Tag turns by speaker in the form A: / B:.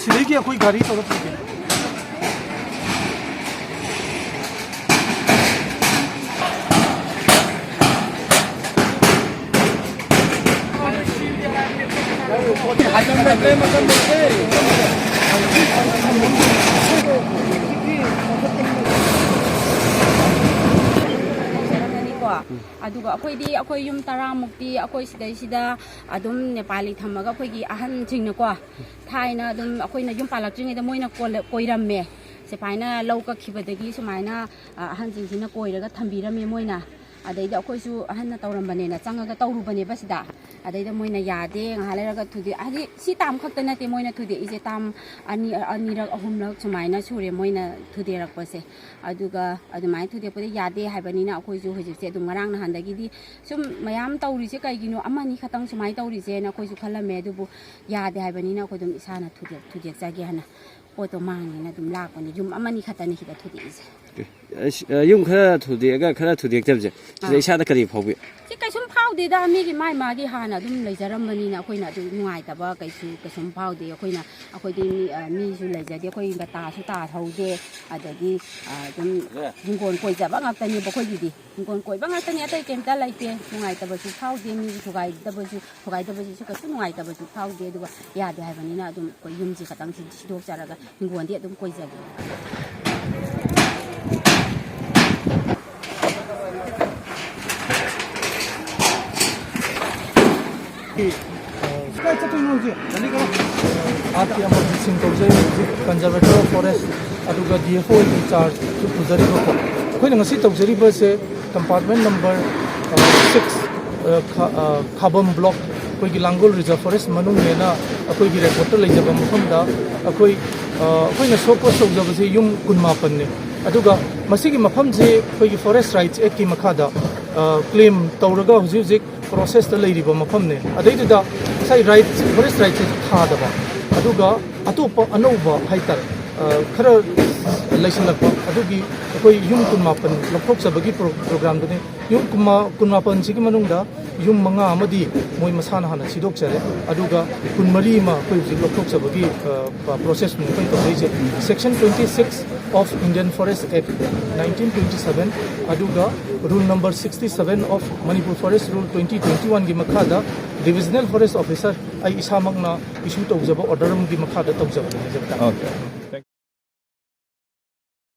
A: सिलेगी कोई गाड़ी तो
B: अदुगा अखोइदी अखोइ युम तरामुक्ति अखोइ सिदा अदुम नेपाली थमगा अखोइगी अहन सिंगनको थाइना अदुम अखोइना युम पालक्ट्रिङैदा मोइना कोइरम्मे सेपाइना लौका खिबदगी सुमाइना अहन सिंसिना कोइरगा थम्बिरमे मोइना अदैदा अखोइसु अहन तौरम्बनेना चंगागा तौरुबने बसिदा अदैदा मोइना यादे ngaleраga थुदे आदि सि ताम खक्ता नते मोइना थुदे इजे ताम अनिरक अहुमरक सुमाइना सुरे मोइना थुदेरकपसे अदुगा अदुमाइ थुदे पदे यादे हाइबनिना अखोइसु होजिसे अदुम ngरang नहान्दगिदि सुम मयाम तौरिसे काइगिनो अमानि खतंग सुमाइ तौरिसे न अखोइसु खलमे अदुबु यादे हाइबनिना अखोइदुम इसाना थुदे जागे हना पोतो मांगनिना अदुम लाकपनि जुम अमानि खतनि हिदा थुदे इसे
C: yung khara thudega khara thudek tabje isa da kari phawbi
B: si kaisum phawde da mi gi mai ma gi hana dum leijaramani na akoina du nuai ta ba kaisu kaisum phawde akoina akoidi mi su leijade akoi ga ta su ta thaude adagi dum jinggon koi ja ba ngak tani ba koi gi jinggon koi ba ngak tani atai kem ta laite nuai ta ba su phawde mi thugai da ba su kasu nuai ta ba su phawde du ya de hai bani na dum koi yum ji khatang si dok charaga jinggon de dum koi ja gi आपकी अमरजीत सिंह तौजे conservator of forest अदुगा DFO in charge पुजरीबो को अखोइना ngasi तौजरीबो से compartment number 6 Khabam block अखोइगी Langol reserve forest मनुंग नेना अखोइगी रिपोर्टर लेजबा मफमदा अखोइना सोपोस तौजबसे युम कुनमापन ने अदुगा मसिगी मफम जे अखोइगी फॉरेस्ट राइट्स एक्ट की मखादा क्लेम तौरगा हुजिक प्रोसेस ता लेरिबा मफम ने अदैदा साइ राइट्स फॉरेस्ट राइट्स थादबा अदुगा अतोप अनौबा हाइतर खर लैसलप अदुगी अखोइ युम कुनमापन लफोक्सबगी प्रोग्राम दने युम कुनमापन सिगी मनुंगदा युम मंगा अमदी मोइ मसाना हाना सिदोक्चरे अदुगा कुनमरी मा अखोइ हुजिक लफोक्सबगी प्रोसेस नु अखोइ तौजे section 26 of Indian Forest Act 1927 aduga rule number 67 of Manipur Forest Rule 2021 gi makhada divisional forest officer ai isamangna issue tawjaba order gi makhada tawjaba. Okay.